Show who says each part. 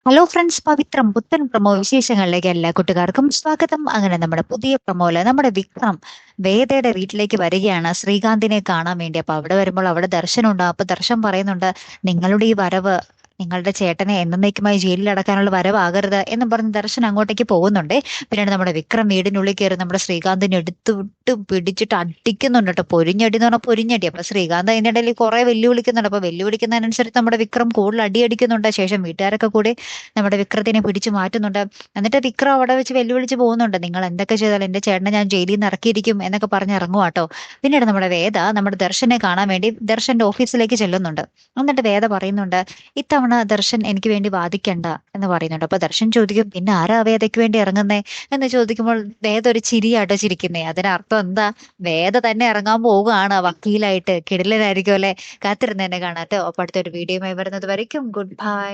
Speaker 1: Hello friends, പവിത്രം പുത്തൻ promo വിശേഷങ്ങളിലേക്ക് എല്ലാ കൂട്ടുകാർക്കും സ്വാഗതം. അങ്ങനെ നമ്മുടെ പുതിയ പ്രമോയില് നമ്മുടെ വിക്രം വേദയുടെ വീട്ടിലേക്ക് വരികയാണ് ശ്രീകാന്തിനെ കാണാൻ വേണ്ടി. അപ്പൊ അവിടെ വരുമ്പോൾ അവിടെ ദർശനം ഉണ്ട്. അപ്പൊ ദർശൻ പറയുന്നുണ്ട്, നിങ്ങളുടെ ഈ വരവ് നിങ്ങളുടെ ചേട്ടനെ എന്നേക്കുമായി ജയിലിൽ അടക്കാനുള്ള വരവാകരുത് എന്നും പറഞ്ഞ് ദർശൻ അങ്ങോട്ടേക്ക് പോകുന്നുണ്ട്. പിന്നീട് നമ്മുടെ വിക്രം വീടിനുള്ളിൽ കയറി നമ്മുടെ ശ്രീകാന്തിനെ എടുത്തുവിട്ട് പിടിച്ചിട്ട് അടിക്കുന്നുണ്ട് കേട്ടോ. പൊരിഞ്ഞടി എന്ന് പറഞ്ഞാൽ പൊരിഞ്ഞടി. അപ്പൊ ശ്രീകാന്ത് അതിന്റെ ഇടയിൽ കുറെ വെല്ലുവിളിക്കുന്നുണ്ട്. അപ്പൊ വെല്ലുവിളിക്കുന്നതിനനുസരിച്ച് നമ്മുടെ വിക്രം കൂടുതൽ അടി അടിക്കുന്നുണ്ട്. ശേഷം വീട്ടുകാരൊക്കെ കൂടി നമ്മുടെ വിക്രത്തിനെ പിടിച്ചു മാറ്റുന്നുണ്ട്. എന്നിട്ട് വിക്രം അവിടെ വെച്ച് വെല്ലുവിളിച്ച് പോകുന്നുണ്ട്, നിങ്ങൾ എന്തൊക്കെ ചെയ്താലും എന്റെ ചേട്ടനെ ഞാൻ ജയിലിൽ നിന്ന് ഇറക്കിയിരിക്കും എന്നൊക്കെ പറഞ്ഞ് ഇറങ്ങുവാട്ടോ. പിന്നീട് നമ്മുടെ വേദ നമ്മുടെ ദർശനെ കാണാൻ വേണ്ടി ദർശന്റെ ഓഫീസിലേക്ക് ചെല്ലുന്നുണ്ട്. എന്നിട്ട് വേദ പറയുന്നുണ്ട്, ഇത്തവണ ദർശൻ എനിക്ക് വേണ്ടി വാദിക്കണ്ട എന്ന് പറയുന്നുണ്ട്. അപ്പൊ ദർശൻ ചോദിക്കും, പിന്നെ ആരാ വേദയ്ക്ക് വേണ്ടി ഇറങ്ങുന്നേ എന്ന് ചോദിക്കുമ്പോൾ വേദ ഒരു ചിരിയാട്ടോ ചിരിക്കുന്നേ. അതിനർത്ഥം എന്താ, വേദ തന്നെ ഇറങ്ങാൻ പോവുകയാണ് വക്കീലായിട്ട്. കിടിലനായിരിക്കും അല്ലെ. കാത്തിരുന്ന് തന്നെ കാണാട്ടോ. അപ്പൊ അടുത്തൊരു വീഡിയോയുമായി വരുന്നത് വരയ്ക്കും ഗുഡ് ബൈ.